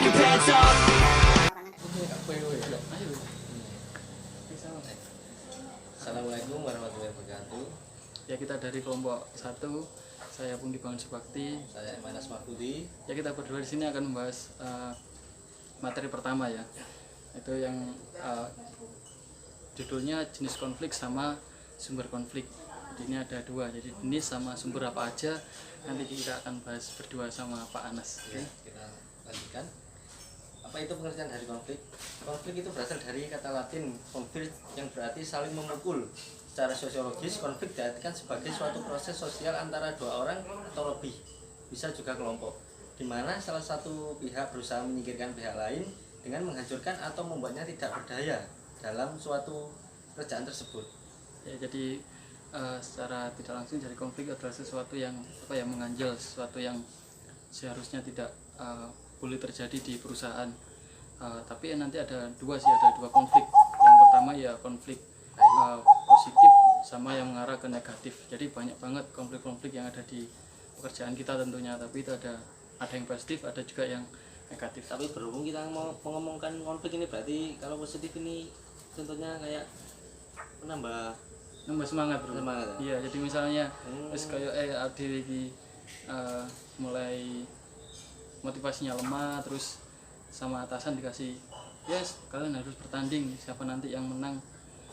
your pants off. Assalamualaikum warahmatullahi wabarakatuh. Ya, kita dari kelompok 1, saya Pungki Bangun Subakti. Saya Manas Mahfudi. Ya, kita berdua di sini akan membahas materi pertama ya. Itu yang judulnya jenis konflik sama sumber konflik. Jadi ini ada dua, jadi jenis sama sumber apa aja nanti kita akan bahas berdua sama Pak Anas. Ya, kita lanjutkan. Apa itu pengertian dari konflik? Konflik itu berasal dari kata Latin conflict yang berarti saling memukul. Secara sosiologis, konflik diartikan sebagai suatu proses sosial antara dua orang atau lebih, bisa juga kelompok, di mana salah satu pihak berusaha menyingkirkan pihak lain dengan menghancurkan atau membuatnya tidak berdaya dalam suatu kerjaan tersebut. Ya, jadi secara tidak langsung dari konflik adalah sesuatu yang mengganjal, sesuatu yang seharusnya tidak boleh terjadi di perusahaan. Tapi nanti ada dua konflik. Yang pertama ya konflik positif sama yang mengarah ke negatif. Jadi banyak banget konflik-konflik yang ada di pekerjaan kita tentunya. Tapi itu ada yang positif, ada juga yang negatif. Tapi berhubung kita mau mengomongkan konflik ini, berarti kalau positif ini contohnya kayak menambah semangat bro. Semangat. Iya, jadi misalnya wis kayak ade iki mulai motivasinya lemah, terus sama atasan dikasih yes kalian harus bertanding, siapa nanti yang menang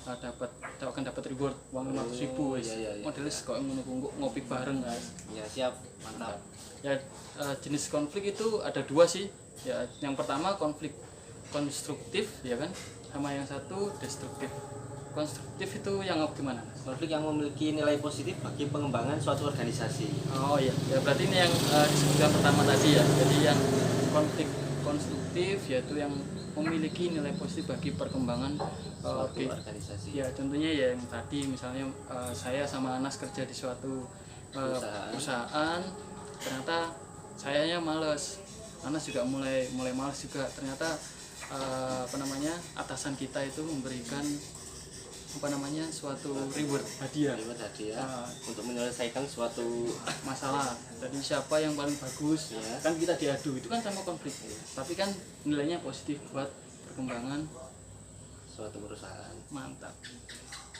akan dapat reward uang 500.000 wis. Modelnya kok ngopi bareng guys. Ya siap, mantap. Ya jenis konflik itu ada dua sih. Ya, yang pertama konflik konstruktif ya kan, sama yang satu destruktif. Konstruktif itu yang gimana? Konflik yang memiliki nilai positif bagi pengembangan suatu organisasi. Oh iya, ya berarti ini yang disebutkan pertama tadi ya. Jadi yang konflik konstruktif yaitu yang memiliki nilai positif bagi perkembangan suatu organisasi. Ya contohnya ya yang tadi misalnya saya sama Anas kerja di suatu perusahaan, ternyata sayanya males, Anas juga mulai males juga. Ternyata atasan kita itu memberikan suatu reward hadiah untuk menyelesaikan suatu masalah. Jadi siapa yang paling bagus ya. Kan kita diadu, itu kan sama konflik ya. Tapi kan nilainya positif buat perkembangan suatu perusahaan. Mantap.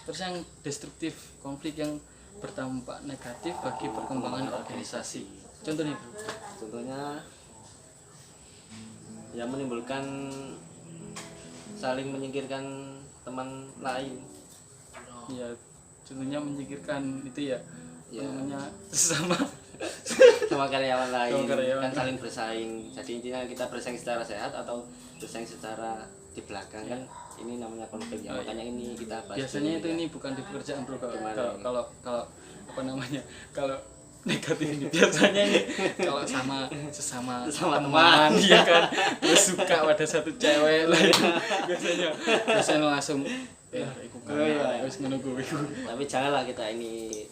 Terus yang destruktif, konflik yang berdampak negatif bagi perkembangan organisasi. Contohnya yang menimbulkan saling menyingkirkan teman lain. Ya, contohnya menyingkirkan itu ya. Namanya sama karyawan lain. Kan saling bersaing. Jadi intinya kita bersaing secara sehat atau bersaing secara di belakang kan ini namanya konflik ya. Makanya ini kita bahas. Biasanya itu ini bukan di pekerjaan bro. Kalau kalau negatif ini biasanya ini kalau sesama teman ya kan, terus suka pada satu cewek lah biasanya langsung harus menunggu. Tapi janganlah kita ini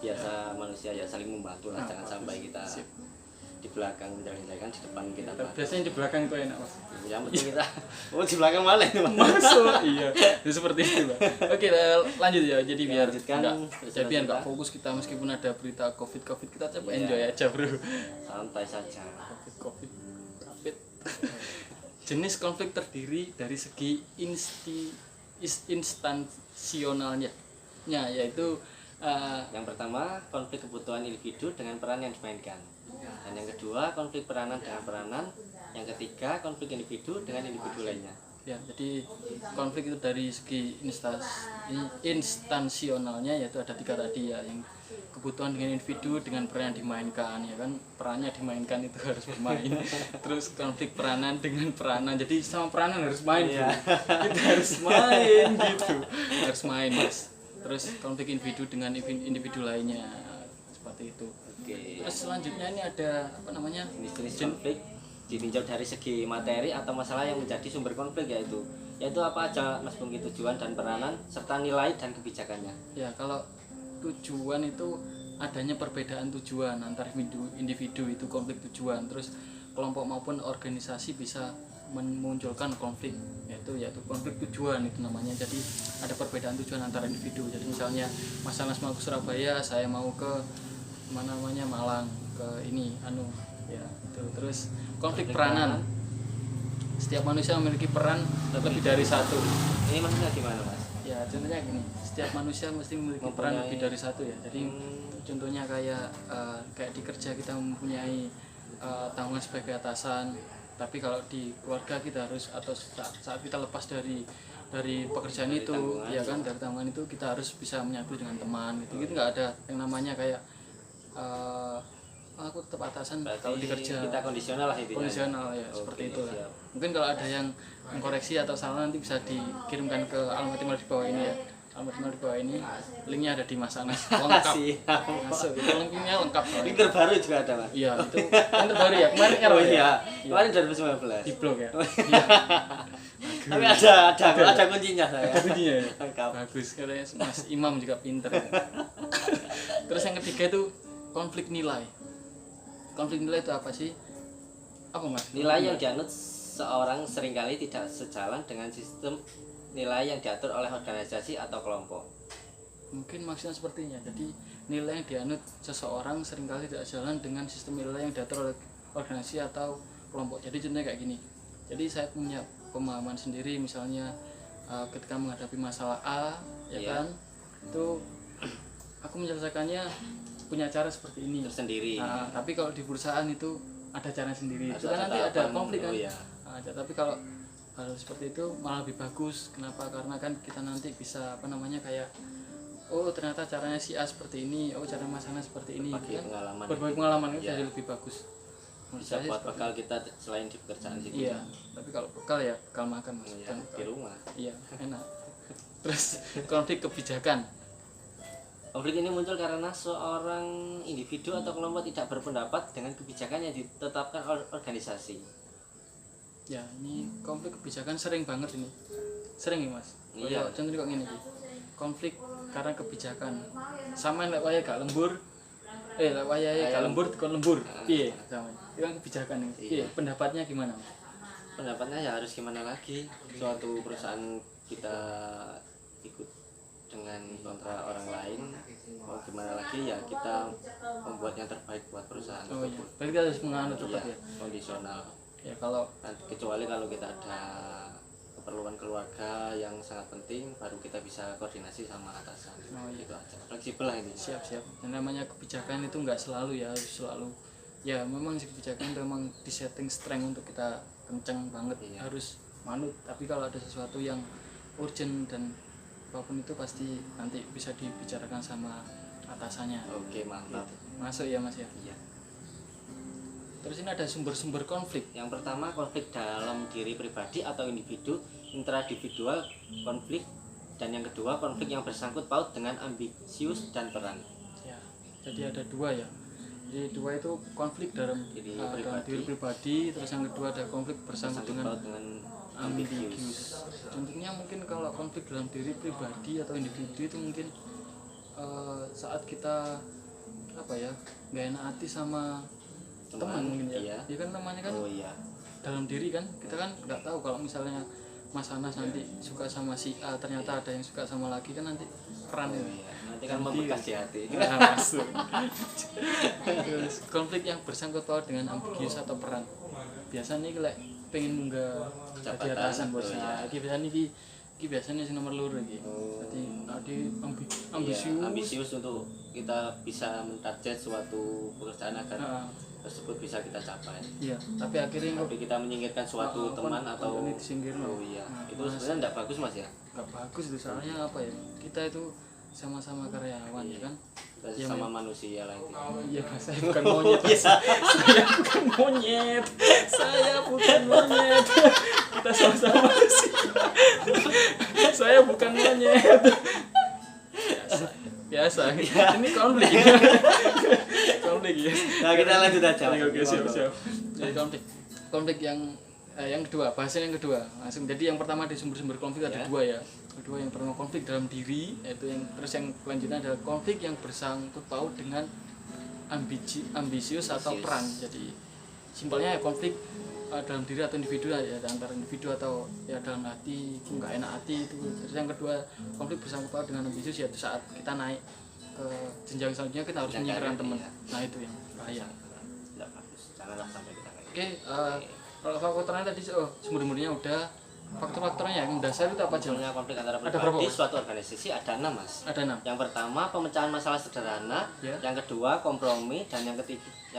biasa manusia ya, saling membantu lah. Jangan sampai kita di belakang menjelek-jelekan, di depan kita biasanya di belakang itu enak mas. Yang penting kita di belakang malah masuk. Iya itu seperti itu Pak. Oke, lanjut ya. Jadi biar nggak fokus kita, meskipun ada berita covid kita coba enjoy aja bro, santai saja. covid jenis konflik terdiri dari segi instansionalnya yaitu yang pertama konflik kebutuhan individu dengan peran yang dimainkan, dan yang kedua konflik peranan dengan peranan, yang ketiga konflik individu dengan individu lainnya. Ya, jadi konflik itu dari segi instansionalnya yaitu ada 3 tadi ya, yang kebutuhan dengan individu dengan peran yang dimainkan ya kan, perannya dimainkan itu harus bermain. Terus konflik peranan dengan peranan, jadi sama peranan harus main ya. Kita harus main gitu, harus main mas. Terus konflik individu dengan individu lainnya seperti itu. Oke. Terus selanjutnya ini ada jenis-jenis konflik ditinjau dari segi materi atau masalah yang menjadi sumber konflik, yaitu apa aja Mas Pungki, tujuan dan peranan serta nilai dan kebijakannya. Ya, kalau tujuan itu adanya perbedaan tujuan antar individu itu konflik tujuan. Terus kelompok maupun organisasi bisa memunculkan konflik, yaitu konflik tujuan itu namanya. Jadi ada perbedaan tujuan antara individu. Jadi misalnya Mas Anas mau ke Surabaya, saya mau ke Malang, ke ini ya itu. Terus konflik peranan setiap manusia memiliki peran lebih dari satu. Ini maksudnya gimana mas? Ya contohnya gini, setiap manusia mesti memiliki peran lebih dari satu ya. Jadi contohnya kayak di kerja kita mempunyai tanggungan sebagai atasan, tapi kalau di keluarga kita harus, atau saat kita lepas dari pekerjaan Dari itu tanggungan. ya kan, dari tanggungan itu kita harus bisa menyatu dengan teman gitu. Gitu nggak ada yang namanya kayak aku tetap atasan kalau di kerja. Kita kondisional lah intinya. Kondisional ya, Oke, seperti itu lah. siap. Mungkin kalau ada yang mengkoreksi atau salah nanti bisa dikirimkan ke alamat email di bawah ini ya. Alamat email di bawah ini, linknya ada di Mas Anas. Lengkap. Siap. Masuk, itu linknya lengkap soalnya. Link terbaru juga ada mas. Iya, itu yang terbaru ya. Kemarin kan Oh ya? iya, Iya. kemarin Di 2019. blog ya. Iya. Tapi ada kuncinya saya. Kuncinya ya? Lengkap. Bagus, katanya Mas Imam juga pinter. Terus yang ketiga itu konflik nilai. Konflik nilai itu apa sih? Apa Mas? Nilai yang dianut seorang seringkali tidak sejalan dengan sistem nilai yang diatur oleh organisasi atau kelompok. Mungkin maksudnya sepertinya. Jadi nilai yang dianut seseorang seringkali tidak jalan dengan sistem nilai yang diatur oleh organisasi atau kelompok. Jadi contohnya kayak gini. Jadi saya punya pemahaman sendiri, misalnya ketika menghadapi masalah A, ya Iya. kan, itu aku menyelesaikannya punya cara seperti ini. Tersendiri. Nah, tapi kalau di perusahaan itu ada cara sendiri. Ada Itu kan nanti ada tahapan. konflik kan. Oh, iya. Nah, tapi kalau hal seperti itu malah lebih bagus. Kenapa? Karena kan kita nanti bisa kayak oh ternyata caranya si A seperti ini, oh cara Mas Ana seperti ini, Berbagi kan? pengalaman. Berbagi pengalaman itu Iya. jadi lebih bagus. Menurut Bisa saya buat seperti bekal kita selain di pekerjaan sih. itu. Iya, tapi kalau bekal ya bekal makan Mas. Iya, Bukan di bekal. rumah. Iya, enak. Terus konflik kebijakan. Konflik ini muncul karena seorang individu atau kelompok tidak berpendapat dengan kebijakan yang ditetapkan oleh organisasi. Ya, ini konflik kebijakan sering banget ini. Sering ya, Mas. Iya. Contohnya kok gini. Konflik karena kebijakan. Sama lek wayahe gak lembur. Lek wayahe gak lembur dikon lembur. Piye? Sama. Itu kan kebijakan ini. Piye? Iya. Pendapatnya gimana, Mas? Pendapatnya ya harus gimana lagi, suatu perusahaan kita ikut dengan kontra orang lain, mau gimana lagi ya kita membuat yang terbaik buat perusahaan Oh iya. tersebut. Berarti kita harus menganut Iya, tetap ya. kondisional. Ya kalau Kecuali kalau kita ada keperluan keluarga yang sangat penting, baru kita bisa koordinasi sama atasan. Oh iya. Gitu aja. Fleksibel lah ini. siap-siap. Yang namanya kebijakan itu nggak selalu ya, harus selalu. Ya memang sih kebijakan itu memang disetting strength untuk kita kenceng banget, Iya. harus manut. Tapi kalau ada sesuatu yang urgent dan apapun itu pasti nanti bisa dibicarakan sama atasannya. Oke, mantap. Masuk ya Mas ya. Iya. Terus ini ada sumber-sumber konflik. Yang pertama, konflik dalam diri pribadi atau individu, intraindividual konflik, dan yang kedua konflik yang bersangkut paut dengan ambisius dan peran. Ya. Jadi ada dua ya. Jadi dua itu konflik dalam dalam diri pribadi, terus yang kedua ada konflik bersangkut dengan paut dengan ambisius. ambisius. Contohnya mungkin kalau konflik dalam diri pribadi atau individu itu mungkin saat kita nggak enak hati sama teman mungkin ya. Iya. Ya kan namanya kan Oh iya. dalam diri kan, kita kan nggak tahu kalau misalnya Mas Anas nanti suka sama si A, ternyata ada yang suka sama lagi kan nanti peran Oh ini. iya. Nanti kan membekas di hati. Nah, masuk. Terus konflik yang bersangkut paut dengan ambisius atau peran. Biasanya iki lek pengen munggah jadi Jabatan. atasan bos. Oh, iya. Iki biasanya iki biasanya sing nomor loro iki. Oh. Jadi Iya, ambisius. ambisius untuk kita bisa mentarget suatu pekerjaan agar Nah, tersebut bisa kita capai. iya, tapi akhirnya kok Tapi kita menyingkirkan suatu teman atau ini disingkirno. oh iya. Nah, Itu sebenarnya tidak bagus Mas ya. nggak bagus itu, soalnya apa ya, kita itu sama-sama karyawan ya kan. Kita Ya, sama manusia lah itu. Iya, saya bukan monyet. Saya bukan monyet. Saya bukan monyet. Kita sama-sama manusia. Saya bukan monyet. Biasa. Ini konflik. Konflik ya. Nah, kita lanjut aja. Oke, siap. Jadi konflik yang kedua, bahasan yang kedua langsung. Jadi yang pertama di sumber-sumber konflik ada Ya. dua ya. Kedua yang pertama konflik dalam diri, yaitu terus yang selanjutnya adalah konflik yang bersangkut paut dengan ambisius atau peran. Jadi simpelnya ya konflik dalam diri atau individu ya, antara individu atau ya dalam hati, nggak enak hati itu. Terus yang kedua konflik bersangkut paut dengan ambisius, yaitu saat kita naik ke jenjang selanjutnya kita harus Jenjang menyingkirkan karir, teman. iya. Nah itu yang bahaya. Tidak bagus. Janganlah sampai kita kayak Oke, gitu. Kalau faktornya tadi sumber-sumbernya udah, faktor-faktornya yang mendasar itu apa aja? Munculnya konflik antara Ada berapa, pribadi Mas? suatu organisasi ada 6 Mas. Ada 6. Yang pertama pemecahan masalah sederhana, Ya. yang kedua kompromi, dan yang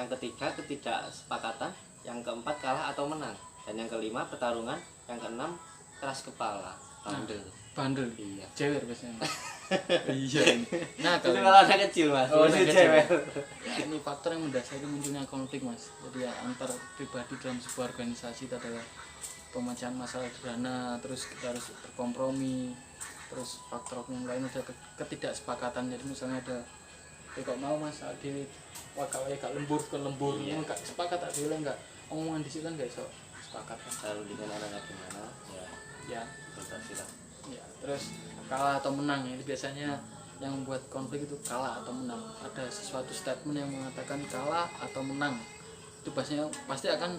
ketiga ketidaksepakatan, yang keempat kalah atau menang, dan yang kelima pertarungan, yang keenam keras kepala, bandel. Bandel. Iya. Jewer biasanya. Iya. Nah, Itu kalau anak kecil Mas. Oh, itu anak kecil. cewek. Ini faktor yang mendasari munculnya konflik, Mas. Jadi ya, antar pribadi dalam sebuah organisasi itu adalah pemecahan masalah sederhana, terus kita harus berkompromi, terus faktor yang lain ada ketidaksepakatan. Jadi misalnya ada kok mau Mas di wakal gak lembur ke lembur, Iya. gak sepakat tak dhewe enggak omongan di situ kan gak iso sepakat kan. Selalu dengan orangnya gimana? Ya, Ya, konsultasi lah. ya. Terus kalah atau menang ini biasanya yang membuat konflik itu kalah atau menang. Ada sesuatu statement yang mengatakan kalah atau menang. Itu pastinya pasti akan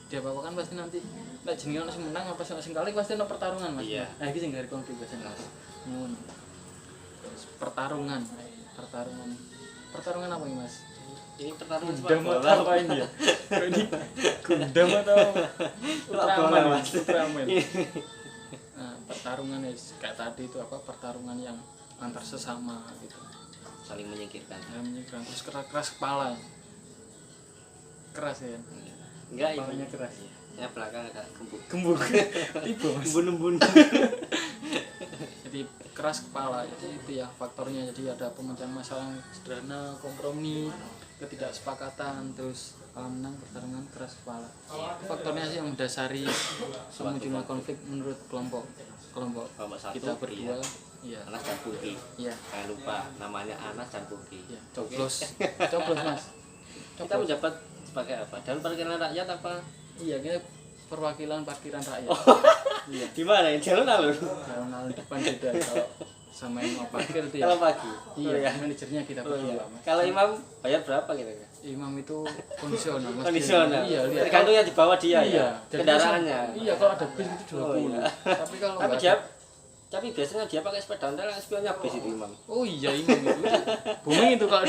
diapa-apakan pasti nanti nek jenenge ono sing menang apa sing kalah pasti ono pertarungan Mas. Iya. Nah, iki sing dari konflik biasanya. Ngono. Terus pertarungan. Pertarungan apa ini Mas? Ini pertarungan sepak Gundam bola. atau apa ini ya? Ini Gundam atau Ultraman? Mas. Ultraman. Nah, pertarungan ya kayak tadi itu apa? Pertarungan yang antar sesama gitu. Saling menyingkirkan. Nah, menyerang terus keras kepala. Keras ya. Enggak, Kepalanya ini keras. ya belakang agak gembuk. Gembuk. Tiba Mas. Embun-embun. Jadi keras kepala. Jadi itu ya faktornya. Jadi ada pemecahan masalah yang sederhana, kompromi, ketidaksepakatan, terus menang, pertarungan, keras kepala. Faktornya sih yang mendasari munculnya konflik menurut kelompok Kelompok satu, kita berdua. Iya. Anas dan Puki. Iya. Jangan lupa namanya Anas dan Puki. Iya. Coblos. Coblos Mas. Kita menjabat sebagai apa? Daun Perwakilan Rakyat apa? Iya, kita perwakilan parkiran rakyat. Iya. Di mana ya? Jalan alur. Jalan depan beda kalau sama yang mau parkir itu ya. Kalau pagi. Iya, Oh, iya. manajernya kita Oh, iya. berdua Mas. Kalau imam bayar berapa kira-kira? Imam itu kondisional Mas. Kondisional. Iya, lihat. Tergantung yang dibawa dia Iya, ya. jadi Kendaraannya. Iya, kalau ada bis itu 20. Oh, iya. Tapi kalau Tapi nggak dia ada- tapi biasanya dia pakai sepeda ontel, spionnya bis itu imam. Oh iya, imam itu. Booming itu kalau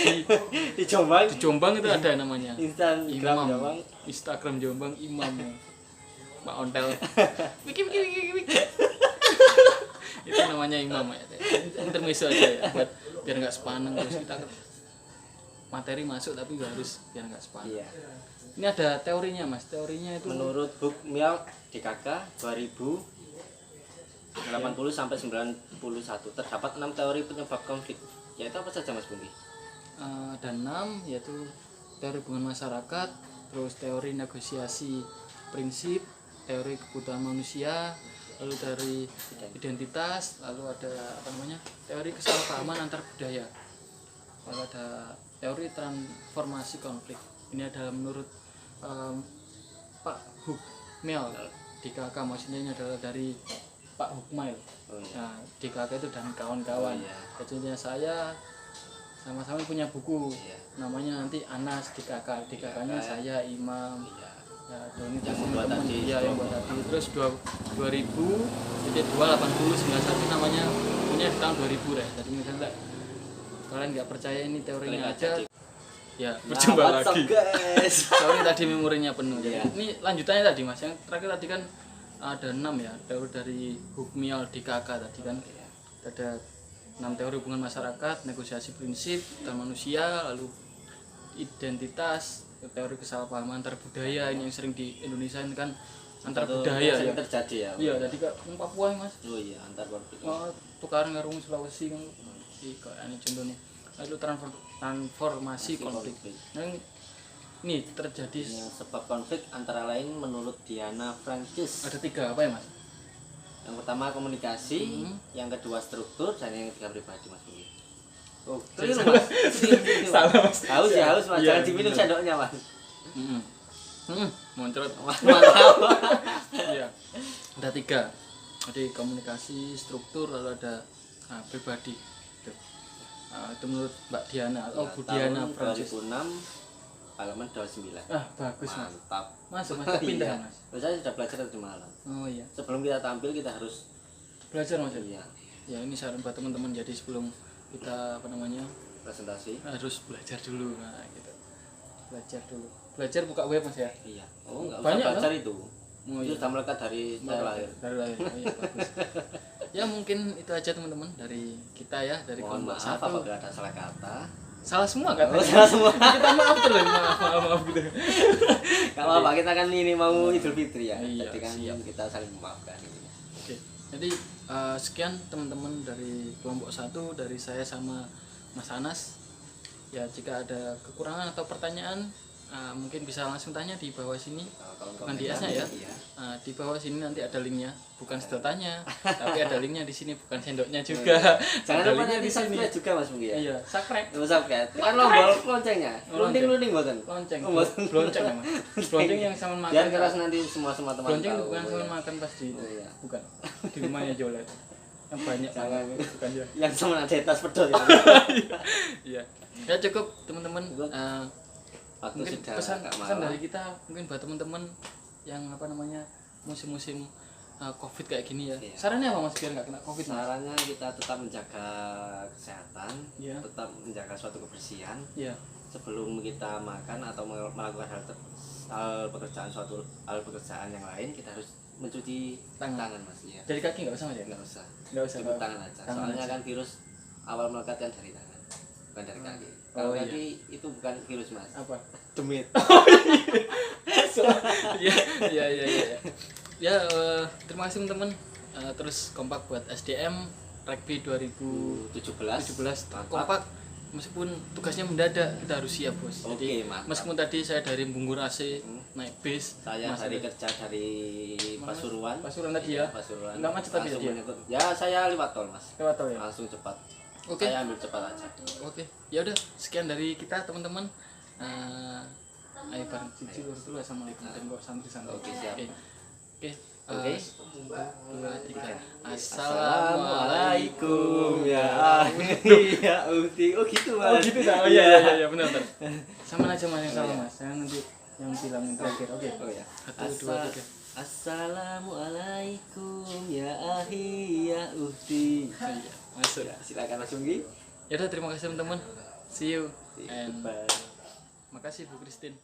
Di Jombang di Jombang itu ada namanya. Instagram Imam. Jombang. Instagram Jombang imam. Pak Ontel. Wiki. Itu namanya imam ya. Intermezzo aja ya buat biar nggak sepaneng terus kita materi masuk tapi nggak harus biar nggak sepaneng. Iya. Ini ada teorinya Mas. Teorinya itu Menurut Hukmial DKK 2080 sampai 91 terdapat 6 teori penyebab konflik. Yaitu apa saja Mas Bungki? ada 6 yaitu teori hubungan masyarakat, terus teori negosiasi prinsip, teori kebutuhan manusia, lalu dari identitas, lalu ada apa namanya teori kesalahpahaman antar budaya, lalu ada teori transformasi konflik. Ini adalah menurut Pak Hukmail DKK, maksudnya ini adalah dari Pak Hukmail. Oh, iya. Nah, DKK itu dan kawan-kawan. Oh, iya. Jadinya saya sama-sama punya buku, Iya. namanya nanti Anas DKK. DKK-nya Iya. saya Imam. Iya. Ya, Doni Yang dan membuat teman-teman. tadi, Iya, yang buat tadi. Terus 2000 jadi 28091 namanya punya di tahun 2000 deh. Jadi misalnya kalian nggak percaya ini teorinya Klik aja, aja. ya Nah, berjumpa what's up, lagi. guys? Sorry tadi memorinya penuh. Jadi Iya. ini lanjutannya tadi Mas. Yang terakhir tadi kan ada 6 ya, teori dari Hukmial DKK tadi kan. Ada 6 teori hubungan masyarakat, negosiasi prinsip dan manusia, lalu identitas, teori kesalahpahaman antar budaya. Ini yang sering di Indonesia ini kan antar Itu budaya sering ya. terjadi ya. Iya, tadi kak Papua Mas. Oh iya, antar konflik. Tukaran karo wong Sulawesi kan. Iki kok ini contohnya. Lalu transformasi konflik. Nah, ini terjadi Yang sebab konflik antara lain menurut Diana Francis. ada 3 apa ya Mas? Yang pertama komunikasi, yang kedua struktur, dan yang ketiga pribadi Mas Bungki. Oh, keliru Mas. Keliru, Mas. Salah, Mas. Haus ya haus Mas, Iya, jangan diminum bener. sendoknya Mas. Muncrat. Mantap. Iya. Ada 3. Jadi komunikasi, struktur, lalu ada pribadi. Itu. Itu menurut Mbak Diana atau Bu Diana Tahun Francis. 2006 halaman 29. Bagus Mas. Mantap. Masuk Mas, kita pindah Iya. Mas. Saya sudah belajar tadi malam. Oh iya. Sebelum kita tampil kita harus Belajar Mas. iya, Ya ini saran buat teman-teman, jadi sebelum kita apa namanya presentasi. harus belajar dulu nah gitu. belajar dulu. Belajar buka web Mas ya. Iya. Oh, enggak Banyak, usah belajar itu. Oh, Itu iya. sudah melekat dari saya lahir. Dari lahir. Oh, iya, bagus. Ya mungkin itu aja teman-teman dari kita ya, dari Mohon kelompok maaf satu. apabila ada salah kata. Salah semua kan? Oh, salah semua. Kita maaf terus, maaf gitu. Enggak apa-apa, kita kan ini mau Idul Fitri ya. Iya, Jadi kan siap. kita saling memaafkan ini. Oke. Jadi sekian teman-teman dari kelompok satu, dari saya sama Mas Anas. Ya jika ada kekurangan atau pertanyaan mungkin bisa langsung tanya di bawah sini. Kalau Bukan di S-nya ya. Iya. Di bawah sini nanti ada linknya, bukan sedotannya, tapi ada linknya di sini, bukan sendoknya juga. Jangan Ada lupa linknya nanti di sini. subscribe juga Mas Mugi ya. Iya, subscribe. Subscribe. Kan lombol loncengnya. Oh, lonceng. Lunding mboten. Lonceng. Oh, mboten. Lonceng ya, Mas. Lonceng yang sama makan. Biar keras nanti semua teman Lonceng itu tahu. bukan sama Ya. makan pasti itu. Oh, iya. Bukan. Di rumahnya Jolet. Yang banyak Jangan. bukan ya. Yang sama ada tas pedot ya. Iya. Ya cukup teman-teman. Waktu Mungkin sudah pesan agak pesan malam. dari kita mungkin buat teman-teman yang apa namanya musim-musim Covid kayak gini ya. Iya. Sarannya apa Mas biar nggak kena Covid Mas? Sarannya kita tetap menjaga kesehatan, Iya. tetap menjaga suatu kebersihan Iya. sebelum kita makan atau melakukan hal pekerjaan yang lain, kita harus mencuci Tangan. Mas ya. Dari kaki nggak usah Mas ya? Nggak usah. Nggak usah. Cukup tangan aja. Tangan Soalnya aja. kan virus awal melekat kan dari tangan, bukan dari kaki. Oh, Kalau iya. kaki itu bukan virus Mas. Apa? Demit. Iya iya iya iya. Ya terima kasih teman-teman. Terus kompak buat SDM Rugby 2017 17. kompak meskipun tugasnya mendadak kita harus siap bos. Oke, mantap. Meskipun tadi saya dari Bunggur AC naik bis, Saya Mas hari ada- kerja dari Pasuruan. Pasuruan tadi Iya, ya. Pasuruan. Nggak macet tapi Langsung tadi ya? menyangkut. Ya, saya lewat tol Mas. lewat tol ya. Langsung cepat. Oke. Saya ambil cepat aja. Oke, ya udah sekian dari kita teman-teman. Ayo bareng cici dulu assalamualaikum dan bawa santri-santri. Oke, siap. Oke. Oke. 2, 3. Assalamualaikum ya ahli ya uti. Oh gitu Mas. Oh gitu dah. Oh iya iya iya benar benar. Sama aja Mas yang salah Mas. Saya nanti yang bilang yang terakhir. Oke. Oh ya. 1 2 3. Assalamualaikum ya ahli ya uti. Iya, masuk. Ya, silakan Mas Unggi. Ya udah terima kasih teman-teman. See you and Bye. makasih Bu Christine.